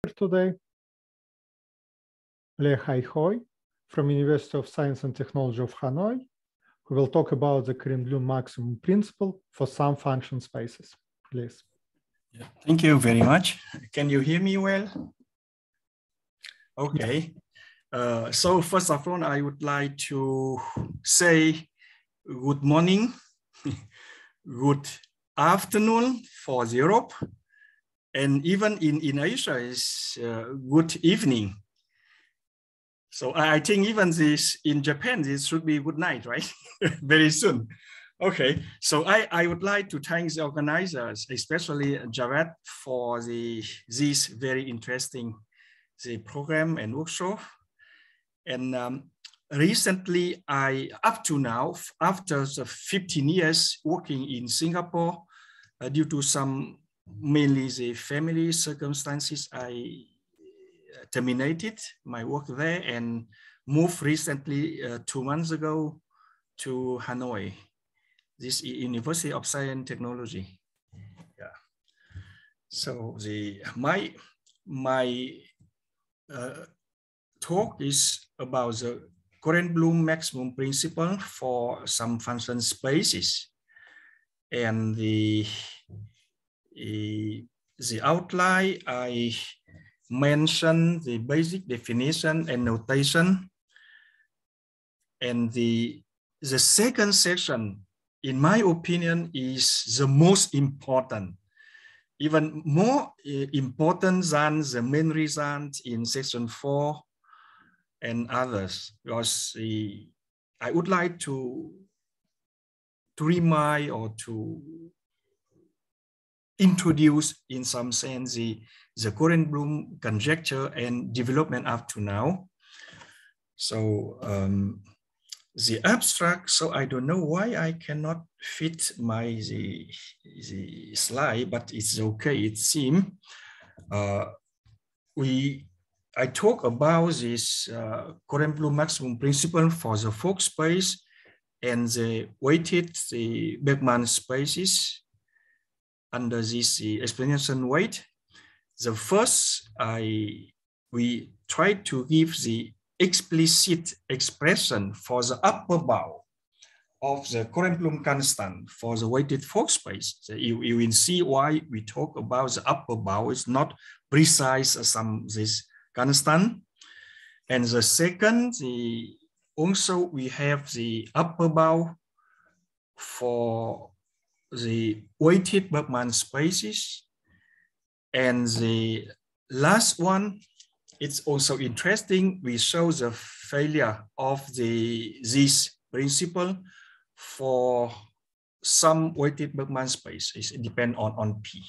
today, Khoi from University of Science and Technology of Hanoi, who will talk about the Korenblum maximum principle for some function spaces. Please. Yeah, thank you very much. Can you hear me well? Okay. So first of all, I would like to say good morning, good afternoon for Europe, and even in Asia is good evening. So I think even this in Japan, this should be good night, right? Very soon. Okay, so I would like to thank the organizers, especially Javed, for this very interesting program and workshop. And recently, up to now, after the 15 years working in Singapore, due to some mainly the family circumstances, I terminated my work there and moved recently 2 months ago to Hanoi, this University of Science and Technology. Yeah. So my talk is about the Korenblum maximum principle for some function spaces, and the outline I mention the basic definition and notation, and the second section, in my opinion, is the most important, even more important than the main result in section 4 and others, because I would like to remind or to introduce in some sense the Korenblum conjecture and development up to now. So the abstract, so I don't know why I cannot fit the slide, but it's okay, it seems. I talk about this Korenblum maximum principle for the Fock space and the weighted Bergman spaces under this explanation weight. The first, we try to give the explicit expression for the upper bound of the Korenblum constant for the weighted Fock space. So you will see why we talk about the upper bound. It's not precise as this constant. And the second, also we have the upper bound for the weighted Bergman spaces. And the last one, it's also interesting. We show the failure of this principle for some weighted Bergman spaces. It depends on P.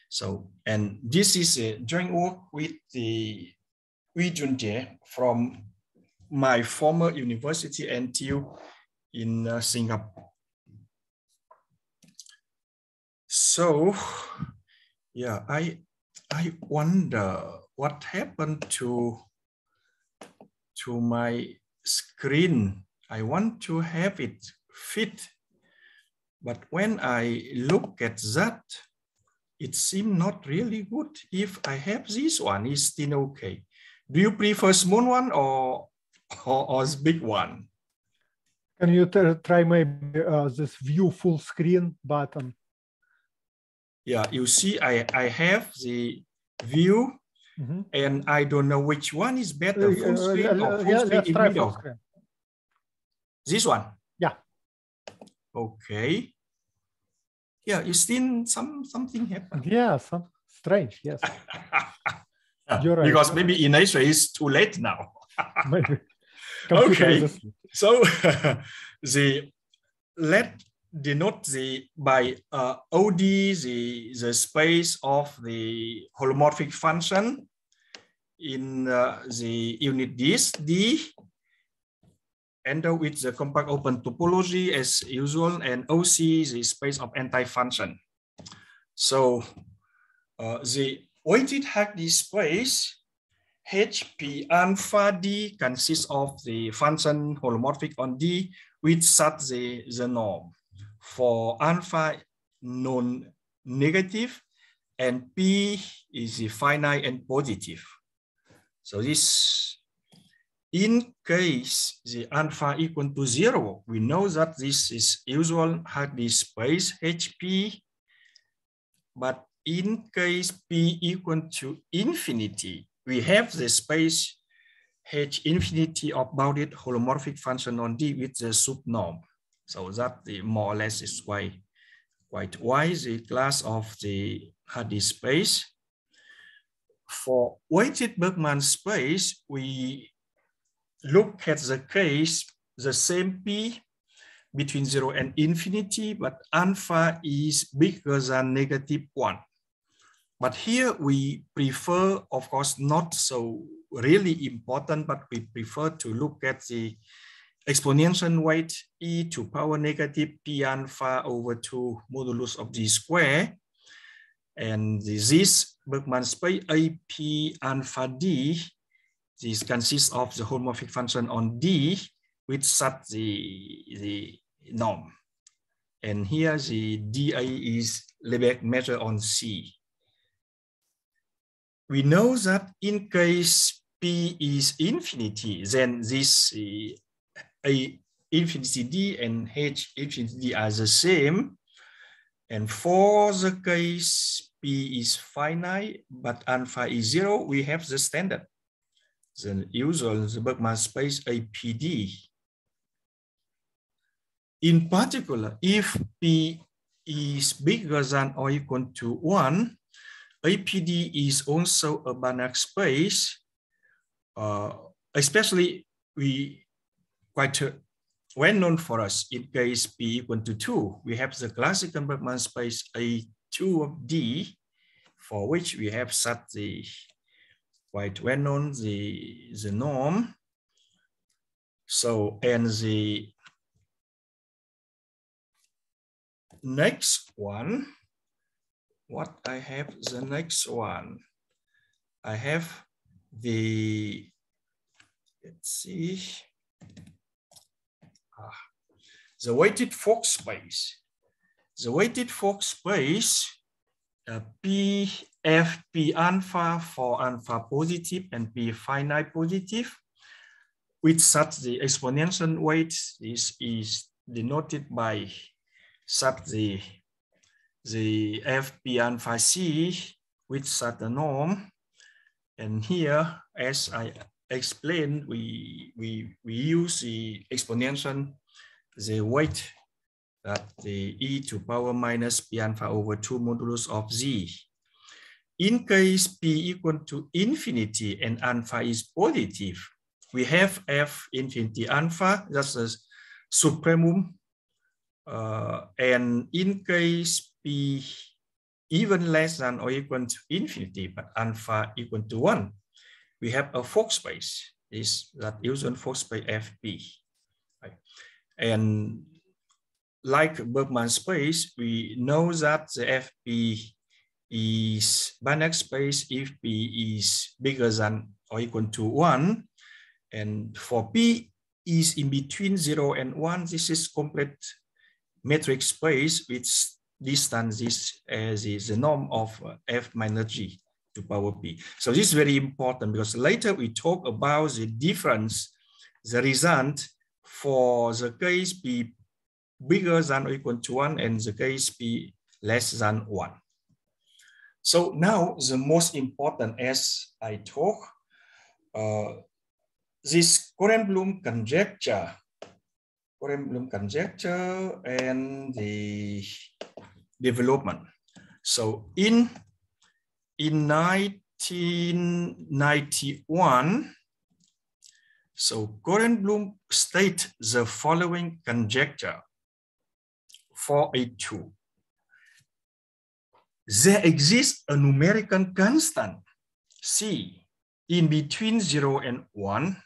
So, and this is a joint work with the Wee Jun-jae from my former university, NTU, in Singapore. So, yeah, I wonder what happened to my screen. I want to have it fit, but when I look at that, it seems not really good. If I have this one, it's still okay. Do you prefer small one or big one? Can you try maybe this view full screen button? Yeah, you see, I have the view, and I don't know which one is better, full screen or full screen in middle. Screen. This one? Yeah. Okay. Yeah, you seen something happen? Yeah, some strange, yes. You're right. Because maybe in Asia it's too late now. Maybe. Okay. So let's denote by OD the space of the holomorphic function in the unit D, end with the compact open topology as usual, and OC the space of anti-function. So the weighted Hardy space HP alpha D consists of the function holomorphic on D with such the norm. For alpha non-negative, and P is the finite and positive. So this, in case the alpha equal to 0, we know that this is usual Hardy space HP, but in case P equal to infinity, we have the space H infinity of bounded holomorphic function on D with the subnorm. So that the more or less is quite wide the class of the Hardy space. For weighted Bergman space, we look at the case, the same P between 0 and infinity, but alpha is bigger than -1. But here we prefer, of course, not so really important, but we prefer to look at the exponential weight e to power negative p alpha over 2 modulus of d square. And this Bergman space AP alpha D, this consists of the holomorphic function on D with such the norm. And here the dA is Lebesgue measure on C. We know that in case P is infinity, then this A infinity D and H infinity D are the same. And for the case P is finite, but alpha is 0, we have the standard, the usual the Bergman space APD. In particular, if P is bigger than or equal to 1, APD is also a Banach space, especially we quite well known for us in case P equal to 2. We have the classical Bergman space A2 of D, for which we have set the quite well known the norm. So, and the next one, what I have the next one, I have the, let's see, the weighted Fock space. The weighted Fock space, P, F, P alpha for alpha positive and P finite positive, with such the exponential weight. This is denoted by such the F, P alpha C with such a norm. And here, as I explained, we use the exponential, the weight that the e to power minus p alpha over 2 modulus of z. In case p equal to infinity and alpha is positive, we have f infinity alpha, that's a supremum. And in case p even less than or equal to infinity, but alpha equal to 1, we have a Fock space, is that usual Fock space FP. Right? And like Bergman space, we know that the FP is Banach space if P is bigger than or equal to 1. And for P is in between 0 and 1, this is complete metric space, which distance is as is the norm of F minus G to power P. So this is very important because later we talk about the difference, the result for the case P bigger than or equal to 1 and the case P less than 1. So now the most important, as I talk, this Korenblum conjecture and the development. So in 1991, so Korenblum state the following conjecture for A2. There exists a numerical constant C in between 0 and 1,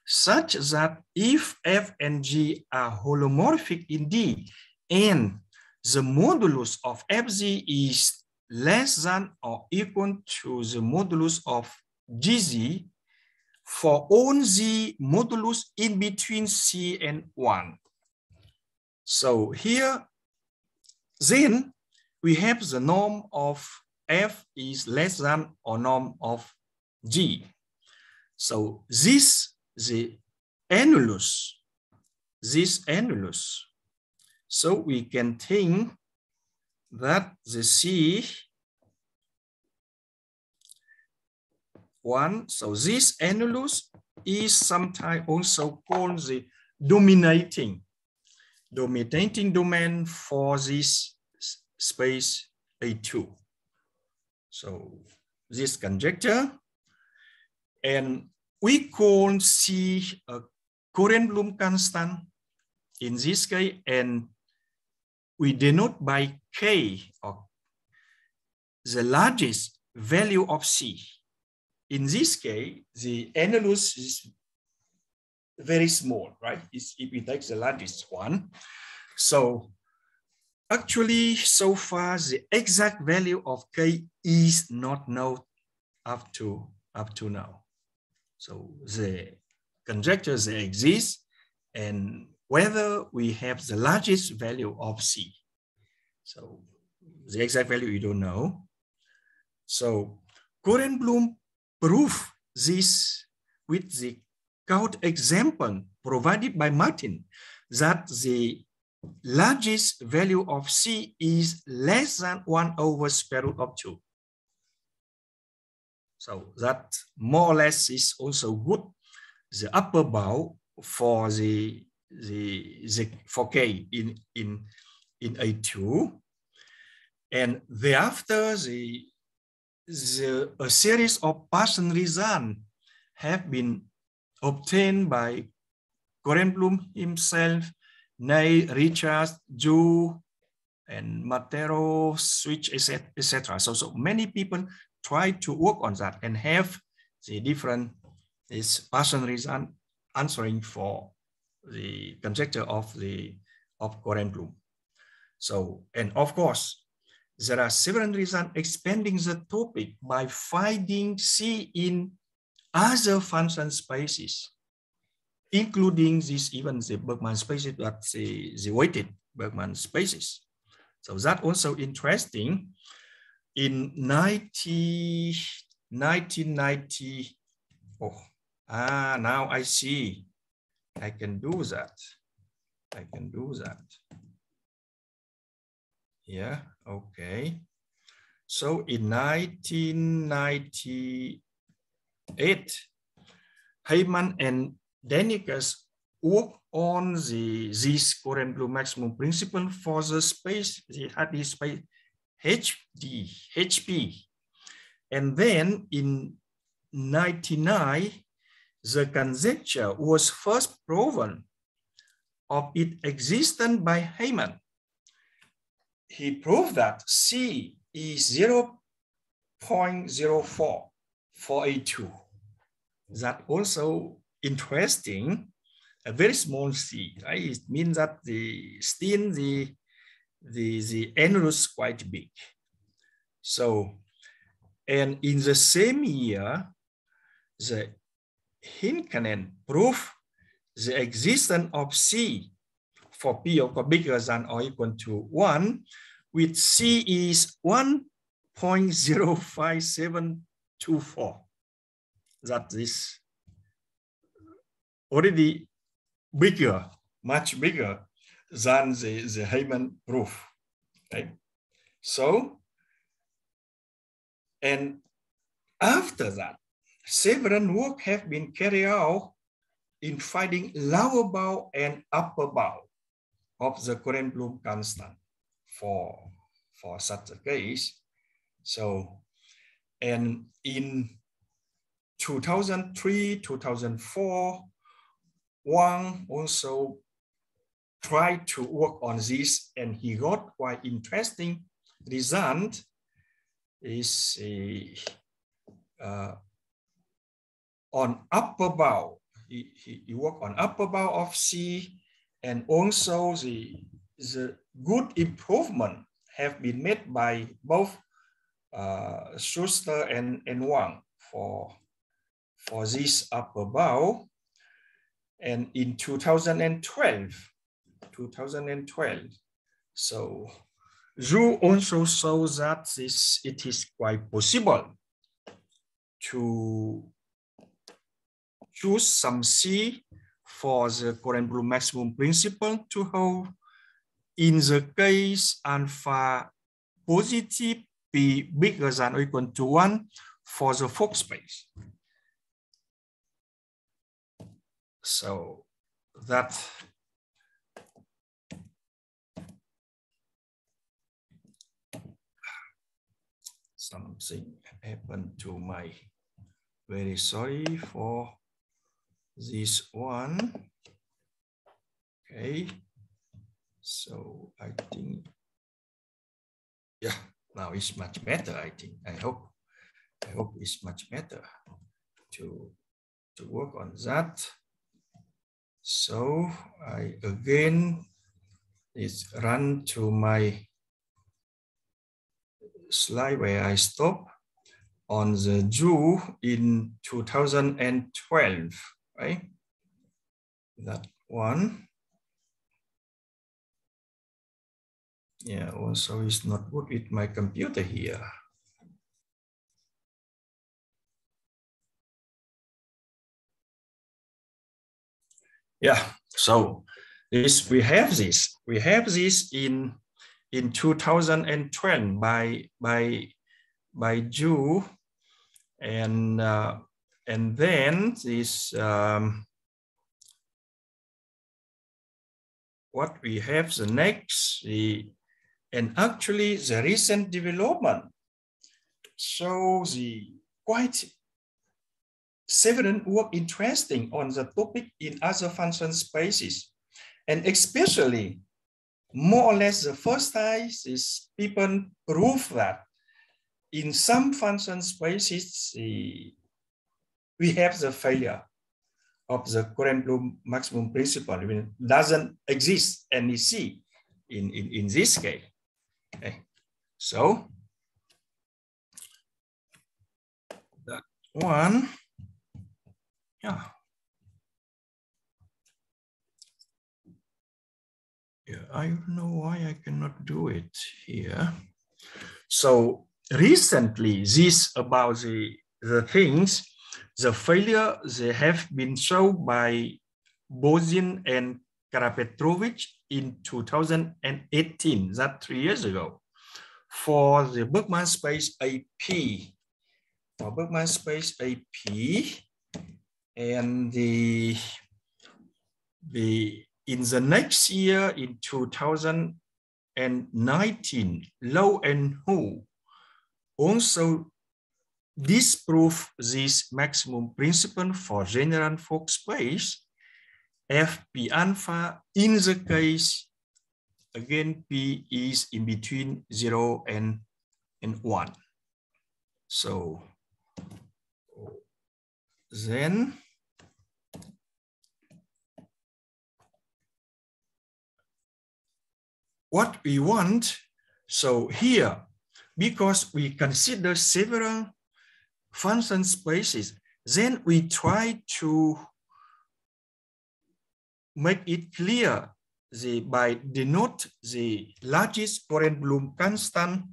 such that if F and G are holomorphic in D and the modulus of Fz is less than or equal to the modulus of Gz for all Z modulus in between C and 1. So here, then we have the norm of F is less than or norm of G. So this the annulus. So we can think that the C1, so this annulus is sometimes also called the dominating domain for this space A2. So this conjecture, and we call C a Korenblum constant in this case, and we denote by K, or the largest value of C. In this case, the annulus is very small, right? If we take the largest one. So actually, so far, the exact value of K is not known up to now. So the conjectures they exist, and whether we have the largest value of C. So the exact value we don't know. So Korenblum proved this with the code example provided by Martin, that the largest value of C is less than 1 over square root of 2. So that more or less is also good, the upper bound for the for K in A2. And thereafter, a series of partial results have been obtained by Korenblum himself, Ney, Richards, Zhu, and Matero, Switch, etc. So many people try to work on that and have the different partial result answering for the conjecture of Korenblum. So, and of course, there are several reasons expanding the topic by finding C in other function spaces, including this, even the Bergman spaces, but the weighted Bergman spaces. So that also interesting. In 1990, now I see, I can do that. Yeah, okay. So in 1998, Heyman and Denikas worked on this Korenblum maximum principle for the space, the Hardy space HP. And then in 1999, the conjecture was first proven of its existence by Heyman. He proved that C is 0.04 for A2. That also interesting. A very small C, right? It means that the annulus quite big. So, and in the same year, the Hinkanen proved the existence of C for P bigger than or equal to 1, with C is 1.05724. That is already bigger, much bigger than the Heyman proof. Right? So, and after that, several work have been carried out in finding lower bound and upper bound of the Korenblum constant for such a case. So, and in 2003, 2004, Wang also tried to work on this, and he got quite interesting result. Is on upper bound. He worked on upper bound of C, and also the good improvement have been made by both Schuster and Wang for this upper bound. And in 2012, so Zhu also shows that it is quite possible to choose some C for the Korenblum maximum principle to hold in the case alpha positive P bigger than or equal to 1 for the Fock space. So that something happened to my, very sorry for this one. Okay, so I think, yeah, now it's much better, I think. I hope it's much better to work on that. So I again is run to my slide where I stop on the Jew in 2012, right? That one. Yeah, also it's not good with my computer here. Yeah, so we have this in 2012 by Jew, and then this what we have the next, and actually the recent development shows the quite several work interesting on the topic in other function spaces, and especially more or less the first time is people prove that in some function spaces we have the failure of the Korenblum maximum principle. I mean, doesn't exist any C in this case. Okay, so that one, yeah. Yeah, I don't know why I cannot do it here. So recently, this about the things, the failure, they have been shown by Bozin and Karapetrovich in 2018, that's 3 years ago, for the Bergman space AP. For Bergman space AP, and in the next year, in 2019, Low and Hu also disprove this maximum principle for general Fock space, Fp alpha in the case, again, P is in between 0 and 1. So then what we want, so here, because we consider several function spaces, then we try to make it clear by denote the largest Korenblum constant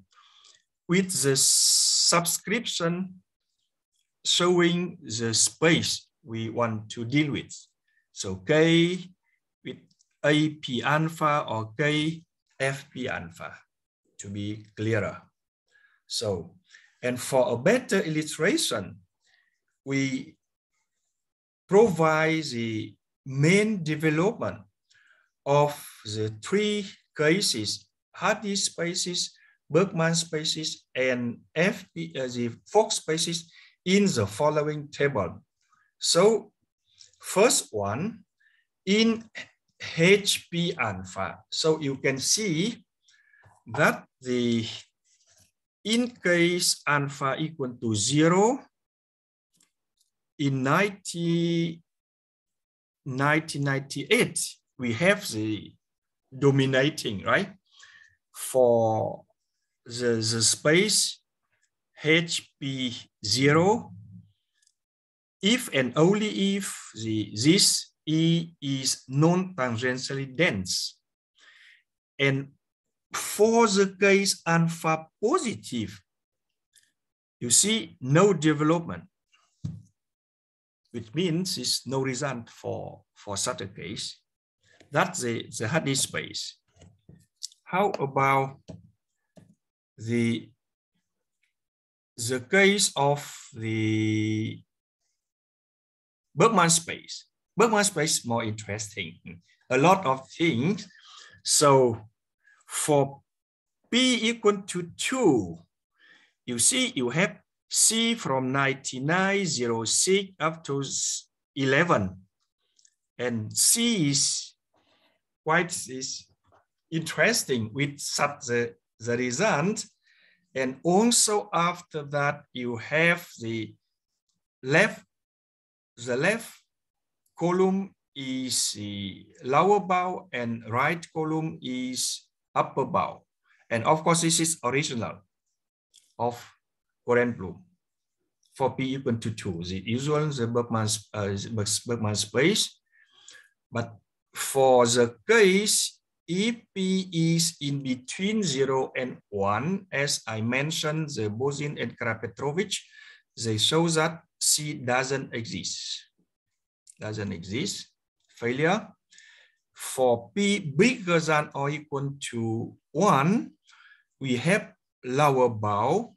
with the subscription showing the space we want to deal with. So K with AP alpha or K FP alpha to be clearer. So, and for a better illustration, we provide the main development of the 3 cases, Hardy spaces, Bergman spaces, and the Fock spaces in the following table. So first one, in HP alpha. So you can see that the in case alpha equal to 0, in 1998, we have the dominating, right? For the space HP0, if and only if this E is non-tangentially dense. And for the case alpha positive, you see no development, which means it's no result for such a case. That's the Hardy space. How about the case of the Bergman space? Bergman space is more interesting. A lot of things. So for P equal to 2, you see you have C from 9906 up to 11. And C is quite interesting with such the result. And also after that, you have the left column is the lower bound and right column is upper bound. And of course, this is original of Korenblum for P equal to 2, the usual the Bergman space. But for the case, if P is in between 0 and 1, as I mentioned, the Bozin and Krapetrovich, they show that C doesn't exist. Doesn't exist. Failure. For P bigger than or equal to 1, we have lower bound,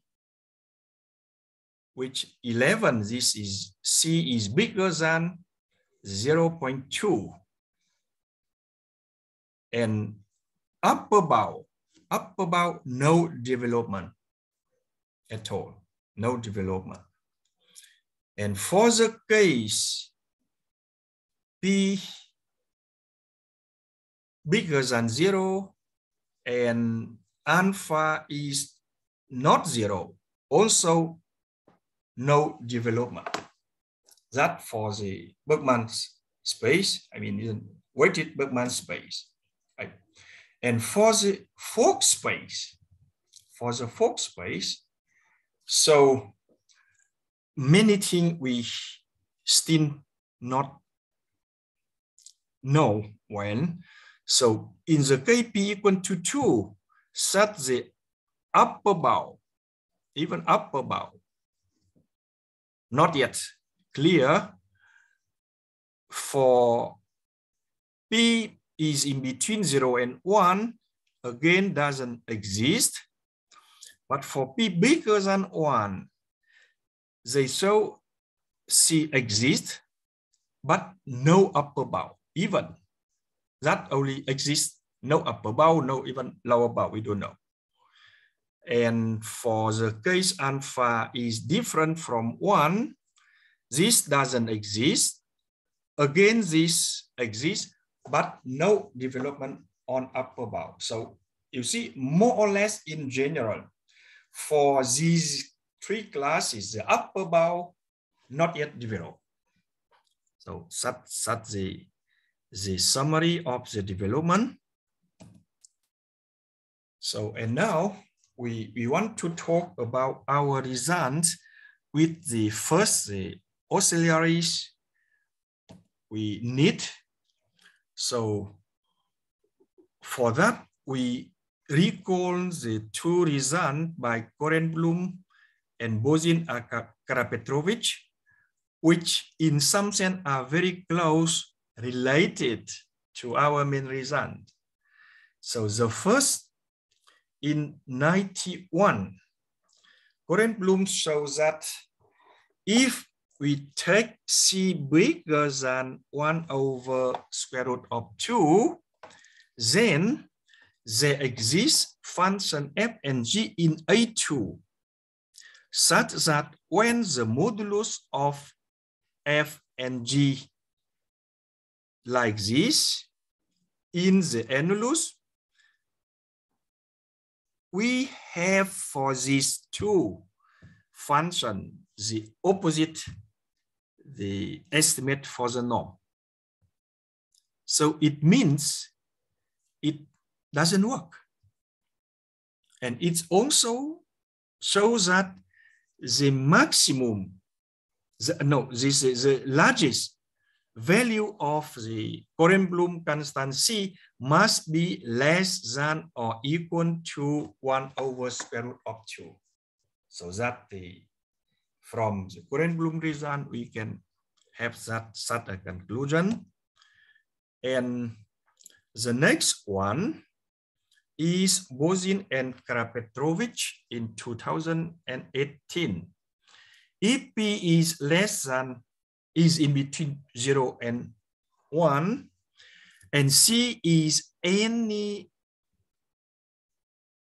which 11, this is C is bigger than 0.2. And upper bound, no development at all, no development. And for the case P bigger than 0 and alpha is not 0, also no development. That for the Bergman space, I mean weighted Bergman space. Right? And for the Fock space, so many things we still not know when. So in the case P equal to 2, set the upper bound, even upper bound, not yet clear. For P is in between 0 and 1, again doesn't exist. But for P bigger than 1, they show C exists, but no upper bound, even. That only exists, no upper bound, no even lower bound, we don't know. And for the case alpha is different from 1, this doesn't exist. Again, this exists, but no development on upper bound. So you see, more or less in general, for these three classes, the upper bound not yet developed. So such the summary of the development. So, and now we want to talk about our results with the first, the auxiliaries we need. So for that, we recall the two results by Korenblum and Bozin Krapetrovich, which in some sense are very close related to our main result. So the first, in 91, Korenblum shows that if we take C bigger than 1 over square root of 2, then there exists function f and g in A2, such that when the modulus of f and g like this in the annulus, we have for these two functions the opposite, the estimate for the norm. So it means it doesn't work. And it also shows that the maximum, the largest value of the Korenblum constant C must be less than or equal to 1 over square root of 2. So that from the Korenblum result, we can have such a conclusion. And the next one is Bozin and Karapetrovich in 2018. If P is less than, is in between 0 and 1, and C is any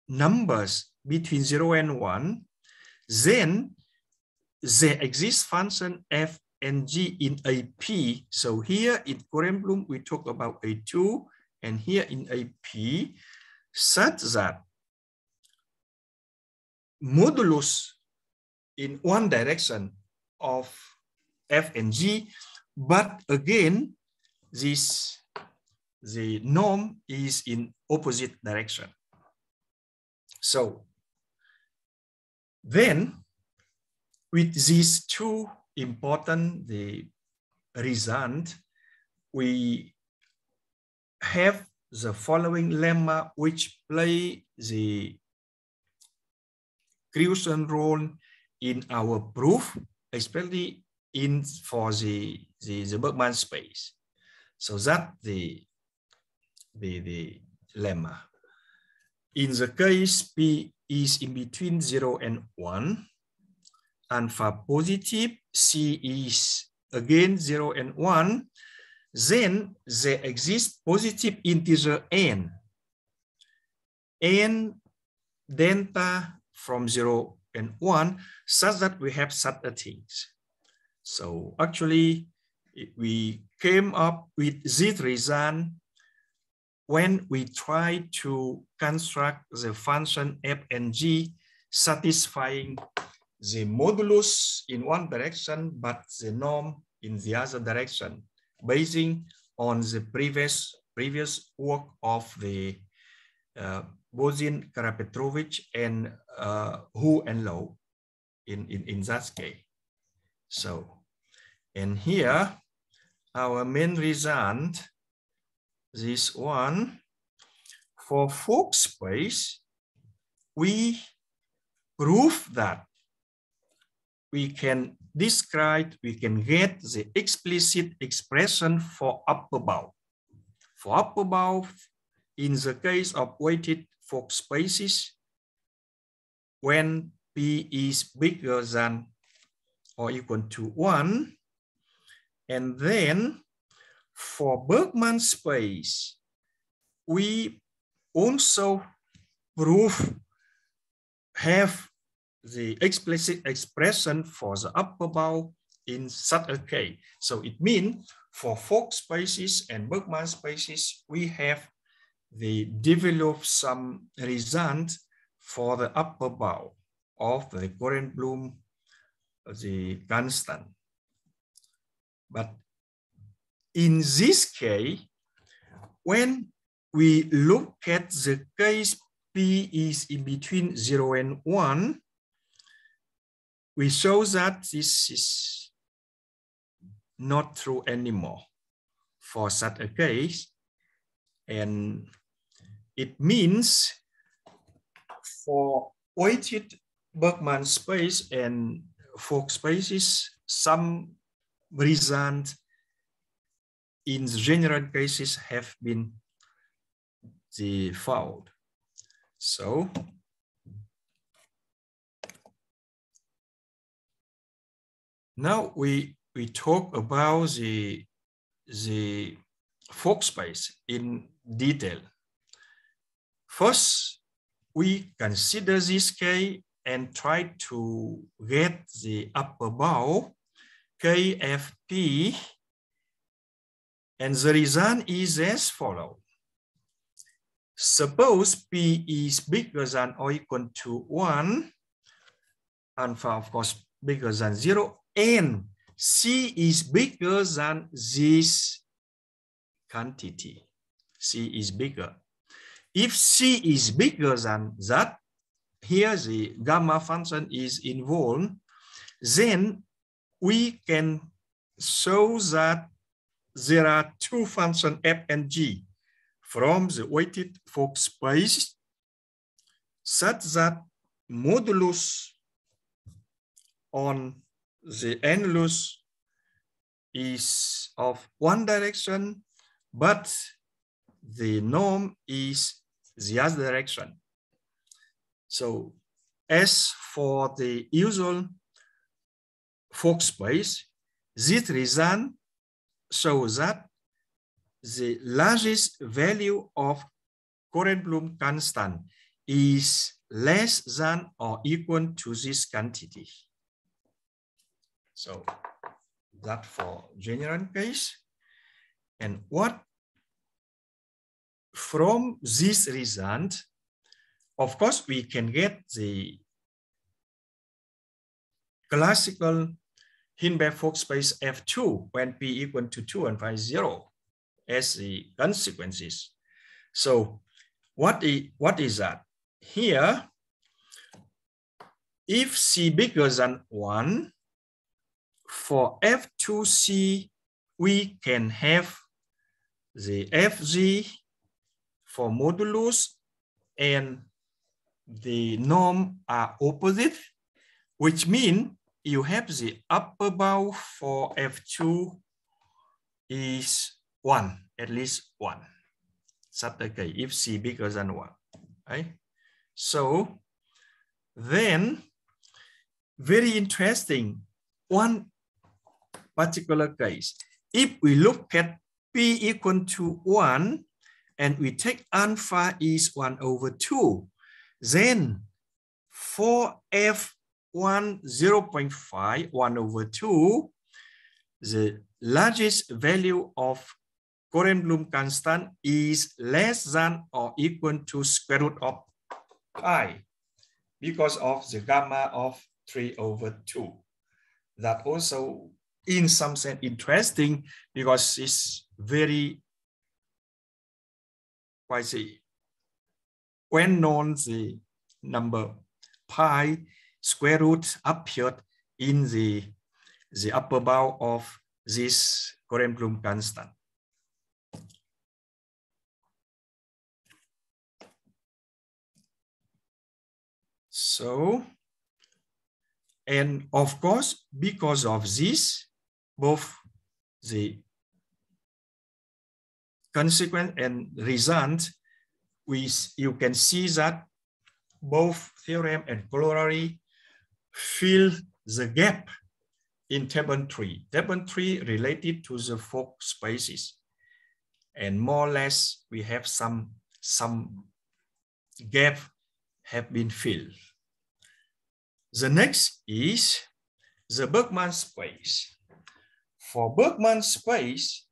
numbers between 0 and 1, then there exists function f and g in a P. So here in Korenblum, we talk about a 2, and here in a P, such that modulus in one direction of f and g, but again, the norm is in opposite direction. So then, with these two important results, we have the following lemma which play the crucial role in our proof, especially for the Bergman space. So that the lemma. In the case P is in between 0 and 1, alpha positive, C is again 0 and 1, then there exists positive integer n delta from 0 and 1, such that we have such a things. So actually, we came up with this result when we try to construct the function f and g satisfying the modulus in one direction, but the norm in the other direction, basing on the previous work of the Bozin, Karapetrovich, and Hu and Low in that case. So, and here, our main result, this one, for Fock space, we prove that we can describe, we can get the explicit expression for upper bound. For upper bound, in the case of weighted Fock spaces, when P is bigger than or equal to 1, and then for Bergman space, we also have the explicit expression for the upper bound in such a case. So it means for Fock spaces and Bergman spaces, we have developed some result for the upper bound of the Korenblum, the constant. But in this case, when we look at the case P is in between 0 and 1, we show that this is not true anymore for such a case. And it means for weighted Bergman space and Fock spaces, some result in the general cases have been found. So now we talk about the Fock space in detail. First, we consider this case and try to get the upper bound KFP, and the result is as follows. Suppose P is bigger than or equal to 1, alpha of course bigger than 0, and C is bigger than this quantity. C is bigger. If C is bigger than that, here the gamma function is involved, then we can show that there are two functions f and g from the weighted Fock space such that modulus on the annulus is of one direction, but the norm is the other direction. So as for the usual Fock space, this result shows that the largest value of Korenblum constant is less than or equal to this quantity. So that for general case. And what from this result, of course, we can get the classical Hilbert-Fock space F2 when P equal to 2 and phi 0 as the consequences. So what is that? Here, if C bigger than 1, for F2C, we can have the Fg for modulus and the norm are opposite, which means you have the upper bound for F2 is 1, at least 1. Such a case, if C bigger than 1. Right? So then, very interesting, one particular case. If we look at P equal to 1 and we take alpha is 1 over 2, then for F1 0.5, 1 over 2, the largest value of Korenblum constant is less than or equal to square root of pi because of the gamma of 3 over 2. That also in some sense interesting because it's very quite well known the number pi square root appeared in the upper bound of this Korenblum constant. So, and of course, because of this, both the consequence and result, you can see that both theorem and corollary fill the gap in table 3. Table 3 related to the Fock spaces. And more or less, we have some gap have been filled. The next is the Bergman space. For Bergman space,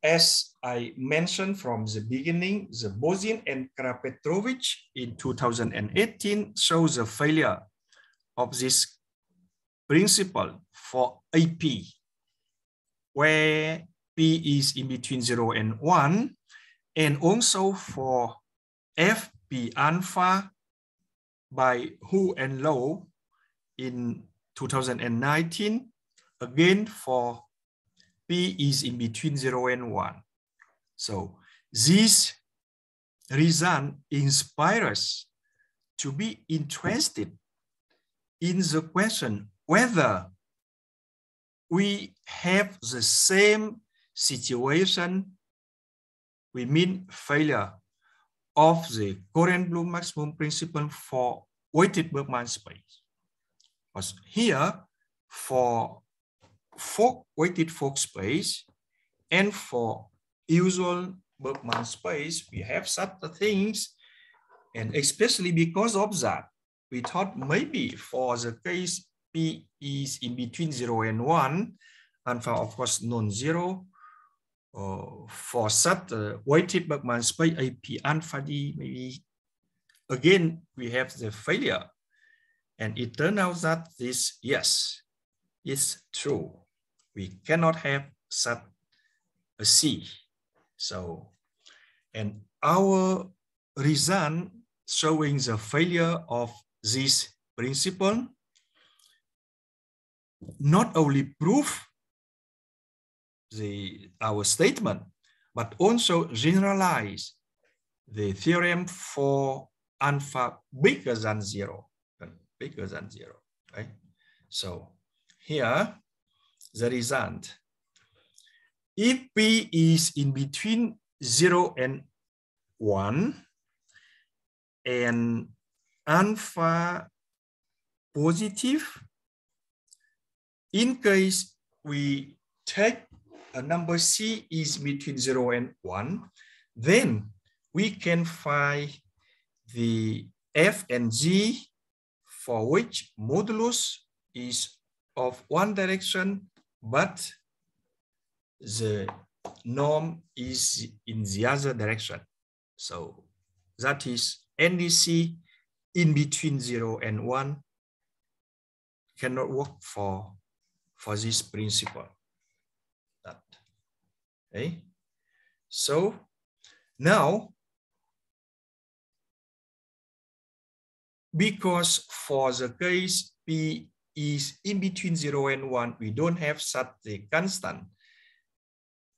as I mentioned from the beginning, the Bozin and Krapetrovich in 2018 shows the failure of this principle for AP, where P is in between 0 and 1, and also for FP alpha by Hu and Low in 2019, again for P is in between 0 and 1. So this result inspires us to be interested in the question whether we have the same situation, we mean failure of the Korenblum maximum principle for weighted Bergman space. Because here, for weighted Fock space and for usual Bergman space, we have such things, and especially because of that, we thought maybe for the case P is in between 0 and 1, alpha of course non-zero, for such weighted Bergman space AP alpha D, maybe again we have the failure, and it turned out that this, yes, is true. We cannot have such a C. So, and our result showing the failure of this principle not only prove our statement, but also generalize the theorem for alpha bigger than 0, right? So here, the result, if P is in between 0 and 1, and alpha positive, in case we take a number C is between 0 and 1, then we can find the F and G for which modulus is of one direction, but the norm is in the other direction. So that is NDC in between 0 and 1 cannot work for this principle. Okay. So now, because for the case P is in between 0 and 1, we don't have such a constant.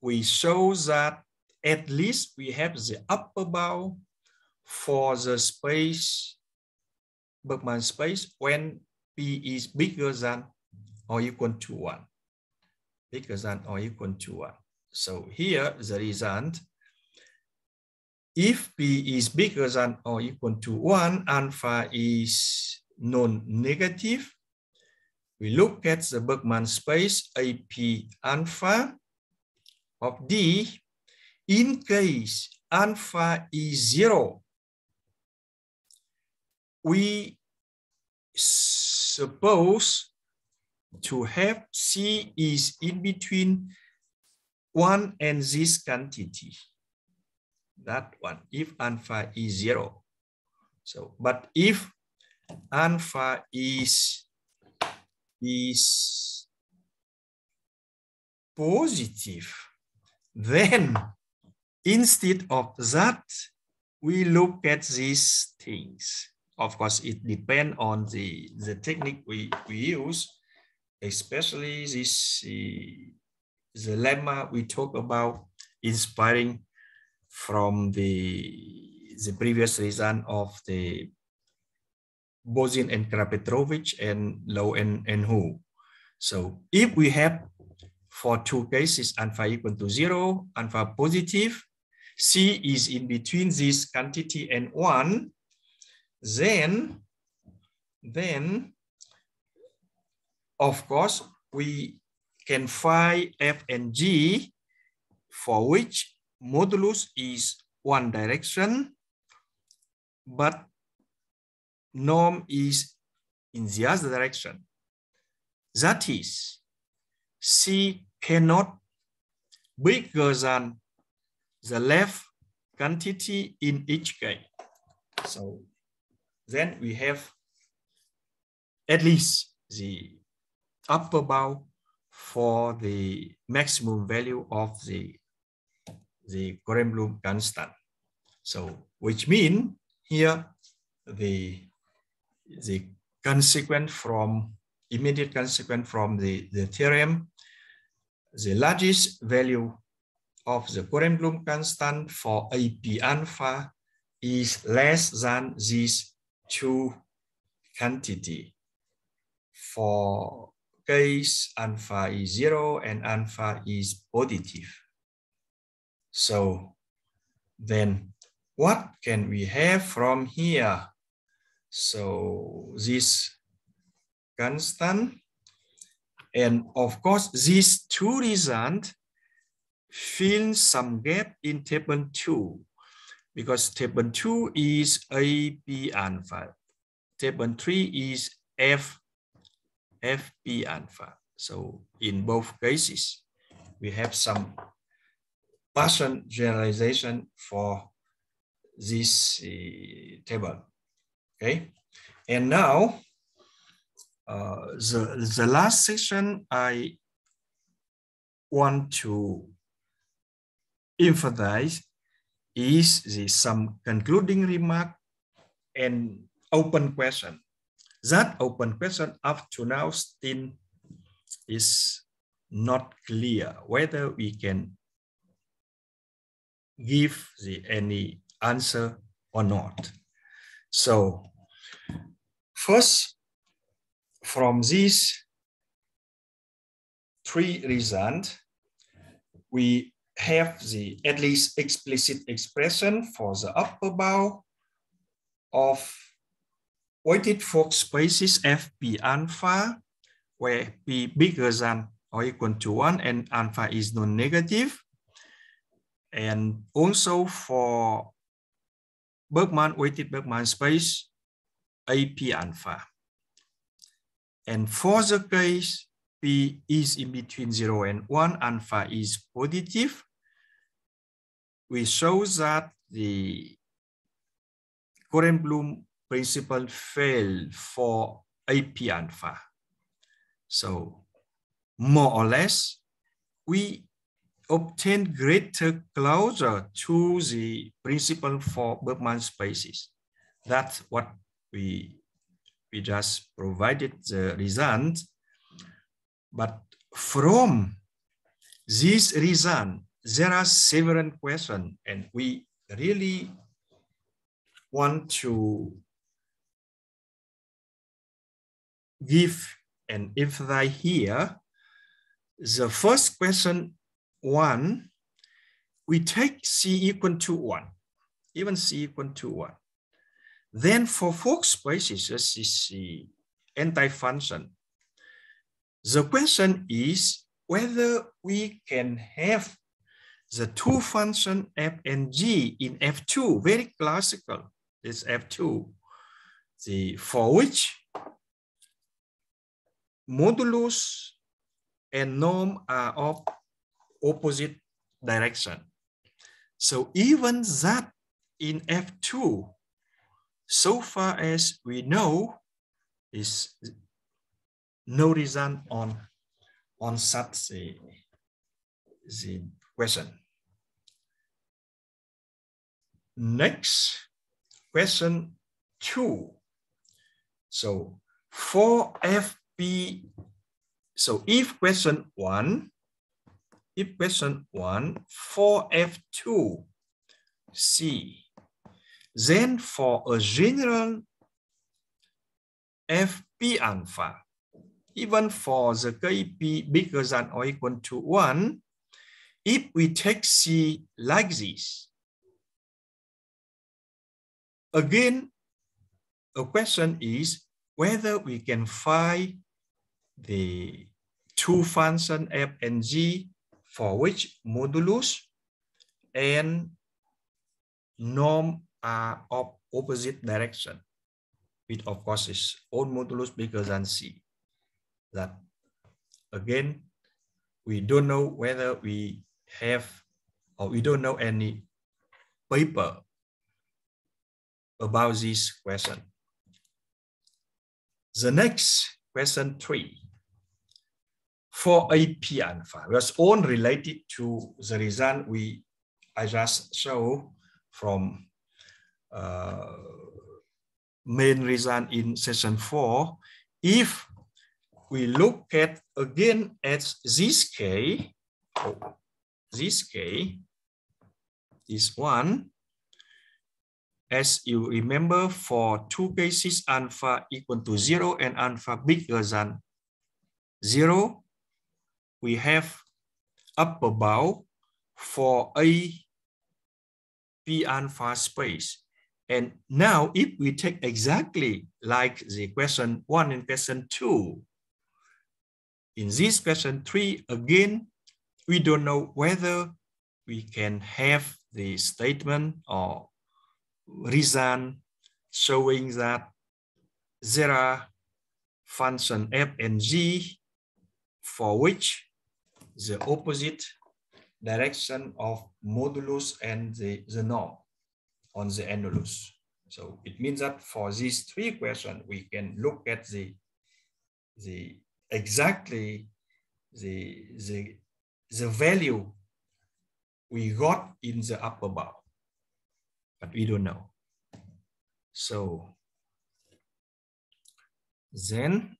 We show that at least we have the upper bound for the space, Bergman space, when P is bigger than or equal to 1. Bigger than or equal to 1. So here the result, if P is bigger than or equal to 1, alpha is non-negative. We look at the Bergman space AP alpha of D. In case alpha is 0, we suppose to have C is in between 1 and this quantity. That one, if alpha is 0. So, but if alpha is positive, then instead of that, we look at these things. Of course, it depends on the technique we use, especially this the lemma we talk about, inspiring from the previous result of the Bozin and Krapetrovich and Low and Hu. So if we have for two cases alpha equal to 0, alpha positive, C is in between this quantity and 1, then of course we can find F and G for which modulus is one direction, but norm is in the other direction. That is, C cannot be bigger than the left quantity in each case. So then we have at least the upper bound for the maximum value of the Korenblum constant. So which means here the consequence from immediate consequence from the theorem, the largest value of the Korenblum constant for AP alpha is less than these two quantity. For case alpha is 0 and alpha is positive. So then what can we have from here? So this constant, and of course these two results fill some gap in table 2, because table 2 is AP alpha, table 3 is FP alpha. So in both cases we have some partial generalization for this table. Okay, and now the last section I want to emphasize is some concluding remark and open question. That open question up to now still is not clear whether we can give any answer or not. So first, from these three reasons, we have the at least explicit expression for the upper bound of weighted Fock spaces Fp alpha, where P bigger than or equal to 1 and alpha is non-negative. And also for weighted Bergman space AP alpha. And for the case P is in between 0 and 1, alpha is positive, we show that the Korenblum principle failed for AP alpha. So more or less, we obtain greater closure to the principle for Bergman spaces. That's what we just provided the result. But from this result, there are several questions, and we really want to give an emphasize here. The first question, 1, we take C equal to 1, even C equal to 1. Then for Fock spaces, this is the anti-function. The question is whether we can have the two functions f and g in F2, very classical, this F2, for which modulus and norm are of opposite direction. So even that in F2, so far as we know, is no reason on such the question. Next, question 2. So for FP, so if question 1 for F2 C, then for a general Fp alpha, even for the Kp bigger than or equal to 1, if we take C like this, again, a question is whether we can find the two functions f and g for which modulus and norm are of opposite direction, which of course is own modulus bigger than c. That again, we don't know whether we have or we don't know any paper about this question. The next question 3. For AP alpha, was all related to the result I just showed from main result in session 4. If we look at again at this case, this one, as you remember, for two cases alpha equal to 0 and alpha bigger than 0, we have upper bound for a P alpha space. And now if we take exactly like the question 1 and question 2, in this question 3, again, we don't know whether we can have the statement or reason showing that there are function f and g for which the opposite direction of modulus and the norm on the annulus. So it means that for these 3 questions, we can look at the value we got in the upper bound, but we don't know. So then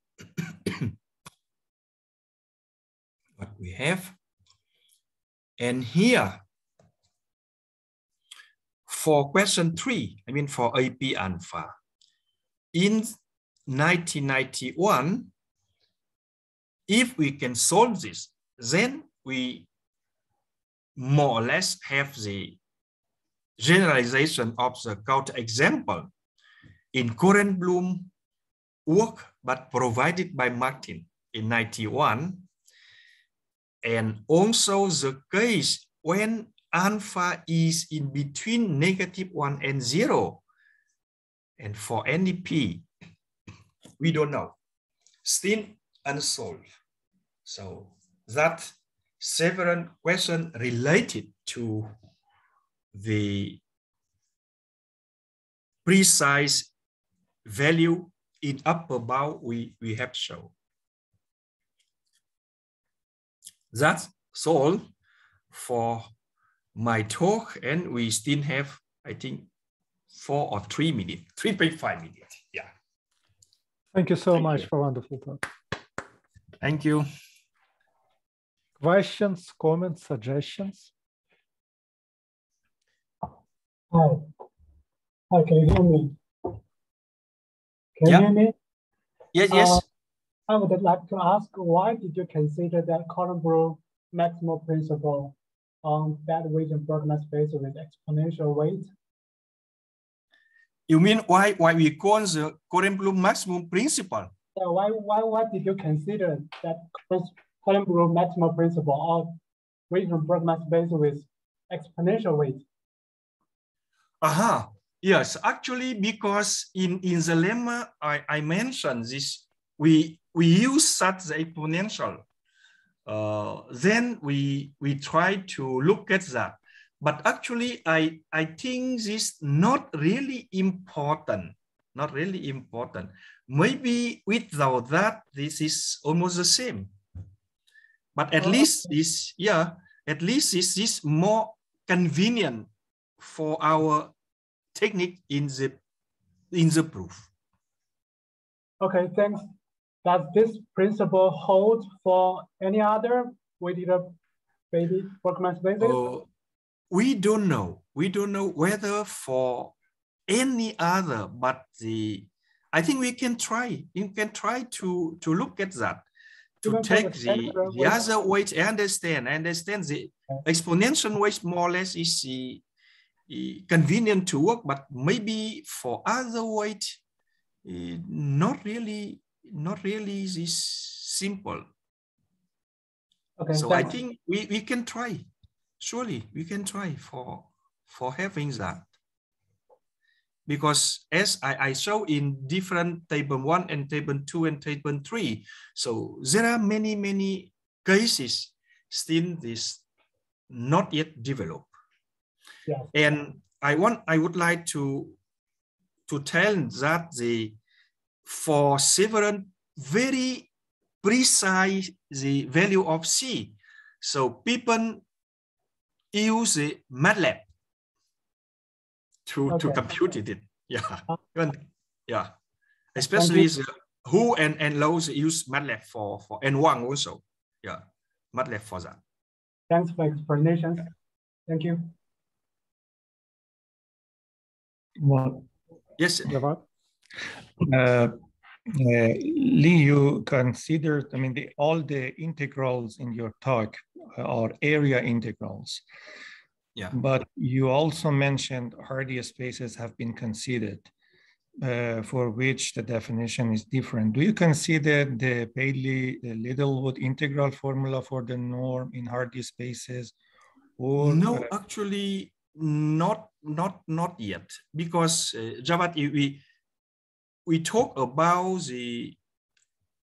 what we have. And here, for question 3, I mean for AP alpha, in 1991, if we can solve this, then we more or less have the generalization of the counterexample in Korenblum work, but provided by Martin in 91. And also the case when alpha is in between -1 and 0. And for NDP, we don't know, still unsolved. So that several questions related to the precise value in upper bound we have shown. That's all for my talk, and we still have, I think, 4 or 3 minutes, 3.5 minutes. Yeah. Thank you so much for wonderful talk. Thank you. Questions, comments, suggestions? Hi. Hi, can you hear me? Can you hear me? Yes, yes. I would like to ask, why did you consider that Korenblum maximal principle on that weight and Bergman space with exponential weight? You mean why we call the Korenblum maximum principle? Yeah, why did you consider that Korenblum maximal principle on weight and Bergman space with exponential weight? Yes, actually, because in the lemma I mentioned this, we use such the exponential. Then we try to look at that. But actually, I think this not really important. Not really important. Maybe without that, this is almost the same. But at least this, yeah, at least this is more convenient for our technique in the proof. Okay, thanks. Does this principle hold for any other weighted Bergman spaces? We don't know. We don't know whether for any other, but I think we can try. You can try to look at that. To Even take the other weight. I understand the exponential weight more or less is convenient to work, but maybe for other weight, not really this simple. Okay, so thanks. I think we can try. Surely we can try for having that. Because as I show in different table 1 and table 2 and table 3, so there are many cases still this not yet developed. Yes. And I would like to tell that for several very precise the value of C, so people use the MATLAB to compute it. Yeah. Yeah. Especially the Hu and Lowe's use MATLAB for N1 also. Yeah. MATLAB for that. Thanks for explanations. Thank you. Well, yes. Lee, you considered, I mean, all the integrals in your talk are area integrals. Yeah. But you also mentioned Hardy spaces have been considered, for which the definition is different. Do you consider the Bailey-Littlewood integral formula for the norm in Hardy spaces? Or, no, actually, not yet, because Javad, we talk about the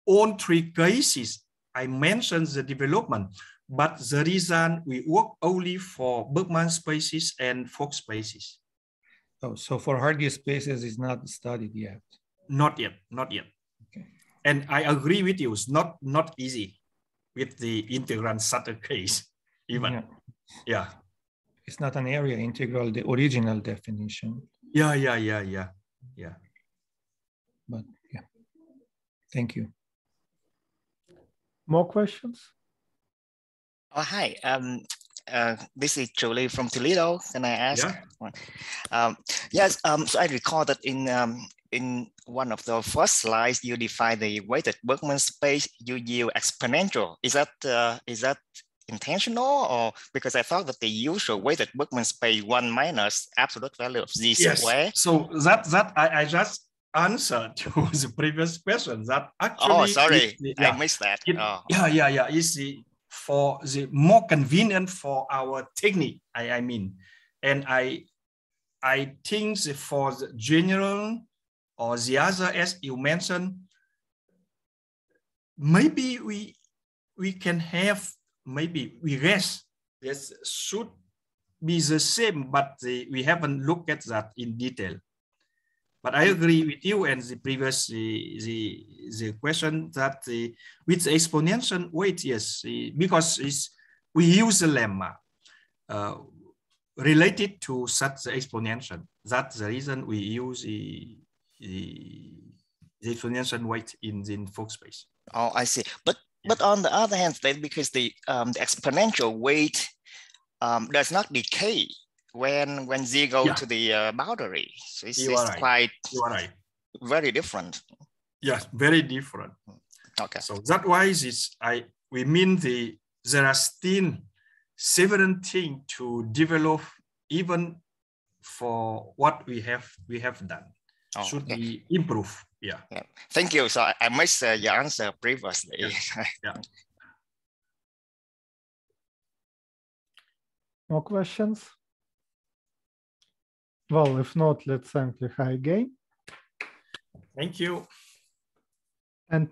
all 3 cases. I mentioned the development, but the reason we work only for Bergman spaces and Fock spaces. Oh, so for Hardy spaces is not studied yet? Not yet. Okay. And I agree with you, it's not easy with the integrand Sutter case, even. Yeah. It's not an area integral, the original definition. Yeah. But yeah, thank you. More questions? Oh, hi. This is Julie from Toledo. Can I ask? Yeah. Yes. So I recall that in one of the first slides, you define the weighted Bergman space. You use exponential. Is that intentional, or because I thought that the usual weighted Bergman space 1 minus absolute value of z square? So that I just answered to the previous question. That actually. Oh, sorry, I missed that. It's for the more convenient for our technique. I mean, and I think for the general or the other, as you mentioned, maybe we can have, maybe we guess this should be the same, but we haven't looked at that in detail. But I agree with you and the previous the question that with the exponential weight, yes, because we use the lemma related to such the exponential. That's the reason we use the exponential weight in Fock space. Oh, I see. But on the other hand, then because the exponential weight does not decay when z goes to the boundary, so it's quite very different. Yes, very different. Okay. So that why we mean there are still several things to develop even for what we have done. Oh, should be improved. Yeah. Thank you. So I missed your answer previously. Yeah. More questions? Well, if not, let's thank Khoi again. Thank you.